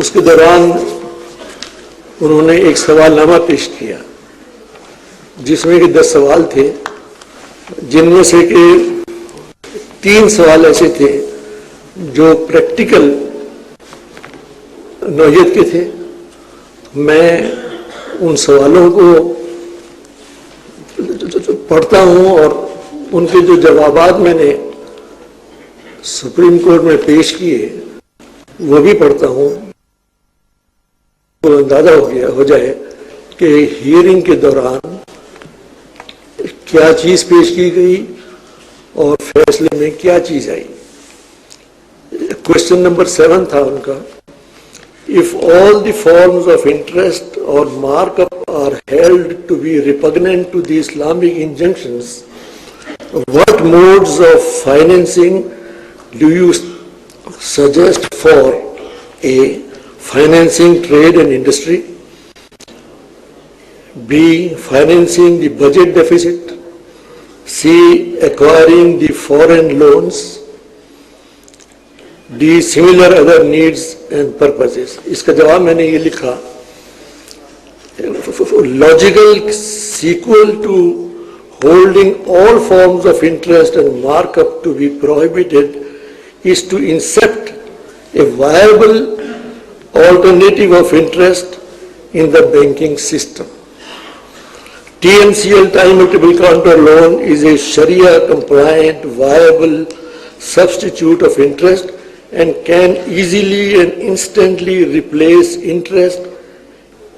اس کے دوران انہوں نے ایک سوال نامہ پیش کیا جس میں کہ 10 سوال تھے، جن میں سے کہ 3 سوال ایسے تھے جو پریکٹیکل نوعیت کے تھے۔ میں ان سوالوں کو پڑھتا ہوں اور ان کے جو جوابات میں نے سپریم کورٹ میں پیش کیے وہ بھی پڑھتا ہوں، تو اندازہ ہو جائے کہ ہیئرنگ کے دوران کیا چیز پیش کی گئی اور فیصلے میں کیا چیز آئی۔ کوشچن نمبر 7 تھا ان کا، if all the forms of interest or markup are held to be repugnant to the Islamic injunctions, what modes of financing do you suggest for A. financing trade and industry, B. financing the budget deficit, C. acquiring the foreign loans, D. similar other needs and purposes۔ اس کا جواب میں نے یہ لکھا، logical sequel to holding all forms of interest and markup to be prohibited is to incept a viable alternative of interest in the banking system. TMCL time multiple contour loan is a Sharia compliant viable substitute of interest and can easily and instantly replace interest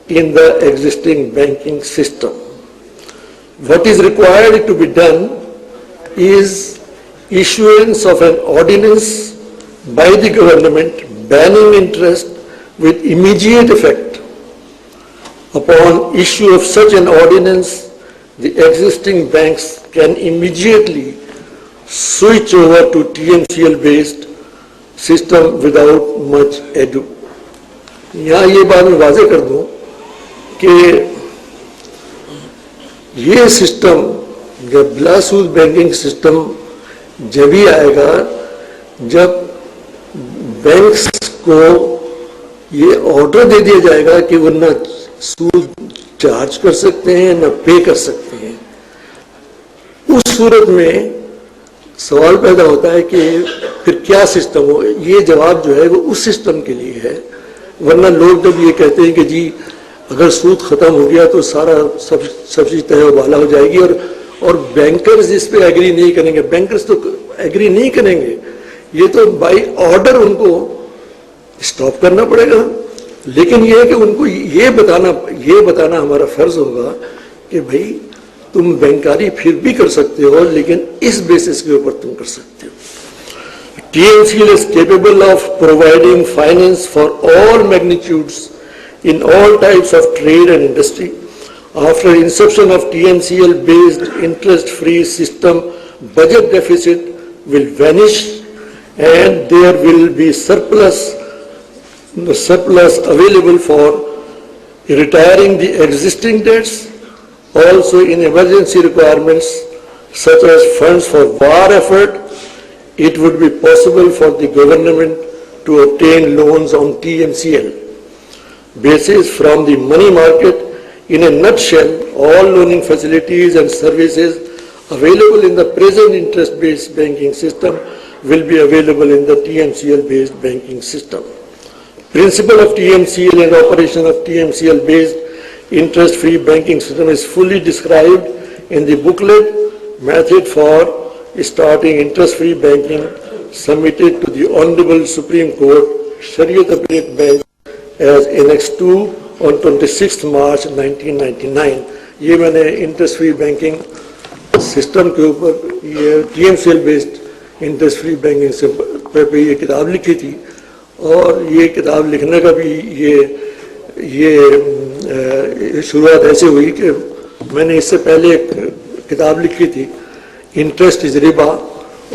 in the existing banking system. What is required to be done is issuance of an ordinance by the government banning interest with immediate effect. Upon issue of such an ordinance, the existing banks can immediately switch over to TMCL based system without much ado۔ یہاں یہ بات میں واضح کر دوں کہ یہ system جب بلا سود بینکنگ سسٹم جب ہی آئے گا جب بینکس کو یہ آرڈر دے دیا جائے گا کہ وہ نہ سود چارج کر سکتے ہیں نہ پے کر سکتے ہیں۔ اس صورت میں سوال پیدا ہوتا ہے کہ پھر کیا سسٹم ہو۔ یہ جواب جو ہے وہ اس سسٹم کے لیے ہے، ورنہ لوگ جب یہ کہتے ہیں کہ جی اگر سود ختم ہو گیا تو سارا سب چیز تہ و بالا ہو جائے گی اور بینکرز اس پہ ایگری نہیں کریں گے، بینکرز تو ایگری نہیں کریں گے، یہ تو بائی آرڈر ان کو اسٹاپ کرنا پڑے گا۔ لیکن یہ ہے کہ ان کو یہ بتانا ہمارا فرض ہوگا کہ بھائی تم بینکاری پھر بھی کر سکتے ہو لیکن اس بیسس کے اوپر تم کر سکتے ہو۔ TMCL is capable of providing finance for all magnitudes in all types of trade and industry. After inception of TMCL based interest free system, budget deficit will vanish and there will be surplus available for retiring the existing debts. Also in emergency requirements such as funds for war effort, it would be possible for the government to obtain loans on TMCL basis from the money market. In a nutshell, all loaning facilities and services available in the present interest-based banking system will be available in the TMCL-based banking system. Principle of TMCL and operation of TMCL-based interest-free banking system is fully described in the booklet Method for Starting Interest-Free Banking submitted to the Honorable Supreme Court, Shariat Appellate Bench as Annex 2 on 26th March 1999. یہ میں نے interest free banking system کے اوپر یہ TMCL based interest free banking سے پہ یہ کتاب لکھی تھی، اور یہ کتاب لکھنے کا بھی یہ شروعات ایسے ہوئی کہ میں نے اس سے پہلے ایک کتاب لکھی تھی انٹرسٹ از ربا،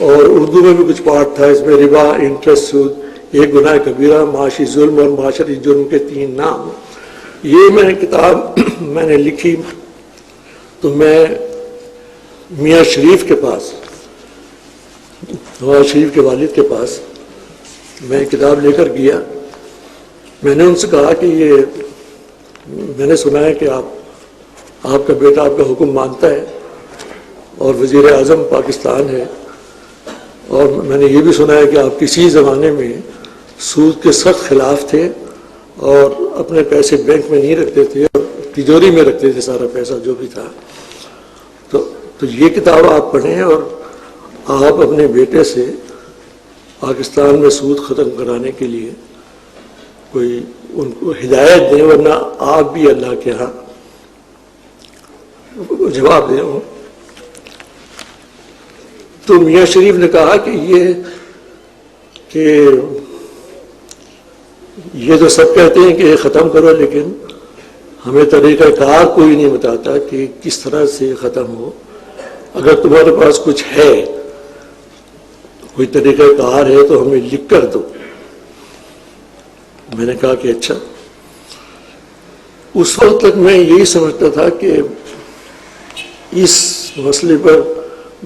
اور اردو میں بھی کچھ پارٹ تھا اس میں، ربا، انٹرسٹ، سود، ایک گناہ کبیرہ، معاشی ظلم اور معاشرتی جرم کے 3 نام۔ یہ میں نے کتاب میں نے لکھی تو میں میاں شریف کے پاس، نواز شریف کے والد کے پاس میں کتاب لے کر گیا۔ میں نے ان سے کہا کہ یہ میں نے سنا ہے کہ آپ کا بیٹا آپ کا حکم مانتا ہے اور وزیر اعظم پاکستان ہے، اور میں نے یہ بھی سنا ہے کہ آپ کسی زمانے میں سود کے سخت خلاف تھے اور اپنے پیسے بینک میں نہیں رکھتے تھے اور تجوری میں رکھتے تھے سارا پیسہ جو بھی تھا. تو یہ کتاب آپ پڑھیں اور آپ اپنے بیٹے سے پاکستان میں سود ختم کرانے کے لیے کوئی ان کو ہدایت دیں، ورنہ آپ بھی اللہ کے ہاں جواب دیں. تو میاں شریف نے کہا کہ یہ تو سب کہتے ہیں کہ یہ ختم کرو، لیکن ہمیں طریقہ کار کوئی نہیں بتاتا کہ کس طرح سے ختم ہو. اگر تمہارے پاس کچھ ہے، کوئی طریقہ کار ہے تو ہمیں لکھ کر دو. میں نے کہا کہ اچھا. اس وقت تک میں یہی سمجھتا تھا کہ اس مسئلے پر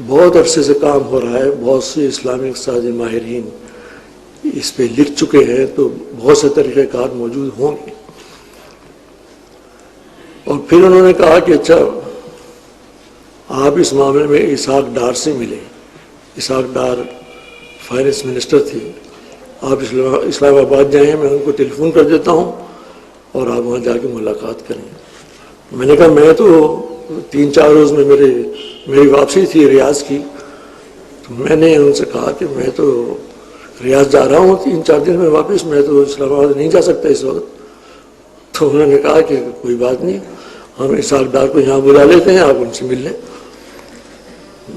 بہت عرصے سے کام ہو رہا ہے، بہت سے اسلامی اقتصادی ماہرین اس پہ لکھ چکے ہیں، تو بہت سے طریقہ کار موجود ہوں گے. اور پھر انہوں نے کہا کہ اچھا آپ اس معاملے میں اسحاق ڈار سے ملیں. اسحاق ڈار فائنانس منسٹر تھی. آپ اسلام آباد جائیں، میں ان کو ٹیلی فون کر دیتا ہوں اور آپ وہاں جا کے ملاقات کریں. میں نے کہا میں تو 3-4 روز میں میری واپسی تھی ریاض کی، تو میں نے ان سے کہا کہ میں تو ریاض جا رہا ہوں 3-4 دن میں واپس، میں تو اسلام آباد نہیں جا سکتا اس وقت. تو انہوں نے کہا کہ کوئی بات نہیں، ہم اسحاق ڈار کو یہاں بلا لیتے ہیں، آپ ان سے مل لیں.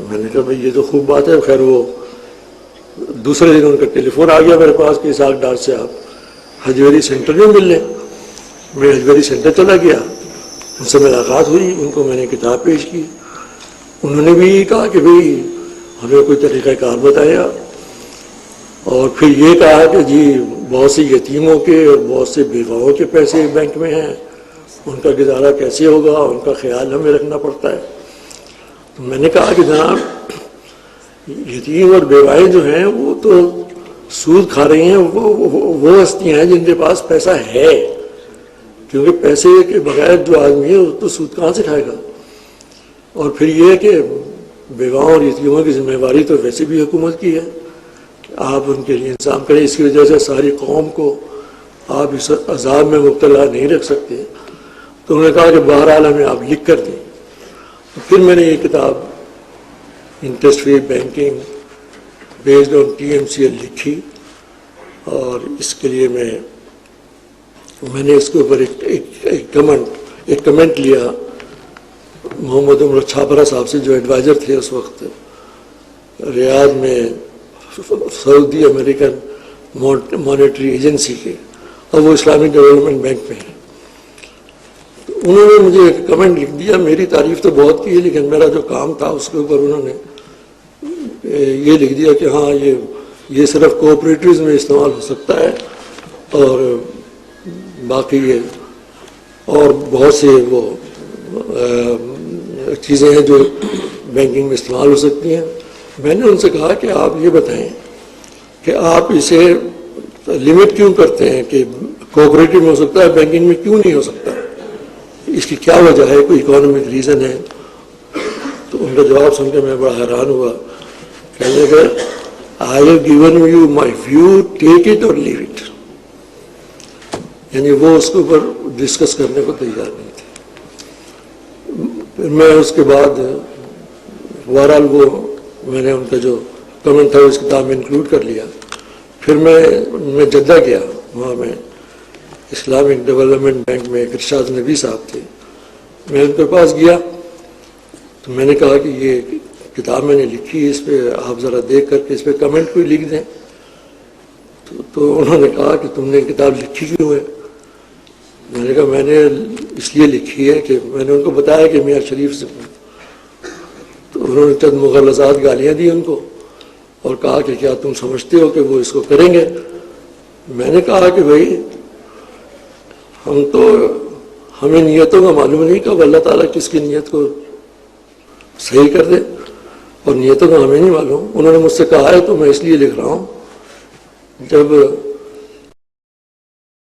میں نے کہا بھائی یہ تو خوب بات ہے. خیر وہ دوسرے دن ان کا ٹیلی فون آ گیا میرے پاس کہ اسحاق ڈار سے آپ حجویری سینٹر میں مل لیں. میں حجویری سینٹر چلا گیا، ان سے ملاقات ہوئی، ان کو میں نے کتاب پیش کی. انہوں نے بھی کہا کہ بھئی ہمیں کوئی طریقہ کار بتایا، اور پھر یہ کہا کہ جی بہت سی یتیموں کے اور بہت سے بیواؤں کے پیسے بینک میں ہیں، ان کا گزارا کیسے ہوگا، ان کا خیال ہمیں رکھنا پڑتا ہے. تو میں نے کہا کہ جناب یتیم اور بیوائیں جو ہیں وہ تو سود کھا رہی ہیں، وہ ہستیاں ہیں جن کے پاس پیسہ ہے، کیونکہ پیسے کے بغیر جو آدمی ہے وہ تو سود کہاں سے کھائے گا. اور پھر یہ ہے کہ بیواؤں اور یتیموں کی ذمہ داری تو ویسے بھی حکومت کی ہے کہ آپ ان کے لیے انتظام کریں. اس کی وجہ سے ساری قوم کو آپ اس عذاب میں مبتلا نہیں رکھ سکتے. تو انہوں نے کہا کہ بہرحال ہمیں آپ لکھ کر دیں. پھر میں نے یہ کتاب interest free banking based on TMCL لکھی، اور اس کے لیے میں نے اس کے اوپر ایک کمنٹ لیا محمد عمر چھاپرا صاحب سے، جو ایڈوائزر تھے اس وقت ریاض میں سعودی امریکن مانیٹری ایجنسی کے، اور وہ اسلامک ڈیولپمنٹ بینک میں ہیں. تو انہوں نے مجھے ایک کمنٹ لکھ دیا. میری تعریف تو بہت کی ہے، لیکن میرا جو کام تھا اس کے اوپر انہوں نے یہ لکھ دیا کہ ہاں یہ صرف کوآپریٹیوز میں استعمال ہو سکتا ہے، اور باقی یہ اور بہت سے وہ چیزیں ہیں جو بینکنگ میں استعمال ہو سکتی ہیں. میں نے ان سے کہا کہ آپ یہ بتائیں کہ آپ اسے لمٹ کیوں کرتے ہیں کہ کوآپریٹو میں ہو سکتا ہے، بینکنگ میں کیوں نہیں ہو سکتا، اس کی کیا وجہ ہے، کوئی اکانومک ریزن ہے. تو ان کا جواب سن کے میں بڑا حیران ہوا. کہنے کہ I have given you my view, take it اور لیو اٹ. یعنی وہ اس کے اوپر ڈسکس کرنے کو تیار نہیں تھے. پھر میں اس کے بعد بہرحال میں نے ان کا جو کمنٹ تھا اس کتاب میں انکلوڈ کر لیا. پھر میں جدہ گیا، وہاں میں اسلامک ڈیولپمنٹ بینک میں ایک ارشاد نبی صاحب تھے. میں ان کے پاس گیا تو میں نے کہا کہ یہ کتاب میں نے لکھی، اس پہ آپ ذرا دیکھ کر کے اس پہ کمنٹ کوئی لکھ دیں. تو انہوں نے کہا کہ تم نے کتاب لکھی کیوں ہے؟ میں نے کہا میں نے اس لیے لکھی ہے کہ میں نے ان کو بتایا کہ میاں شریف سے. تو انہوں نے چند مغلظات گالیاں دی ان کو اور کہا کہ کیا تم سمجھتے ہو کہ وہ اس کو کریں گے؟ میں نے کہا کہ بھائی ہمیں نیتوں کا معلوم نہیں کہ اللہ تعالیٰ کس کی نیت کو صحیح کر دے، اور نیتوں کا ہمیں نہیں معلوم. انہوں نے مجھ سے کہا ہے تو میں اس لیے لکھ رہا ہوں. جب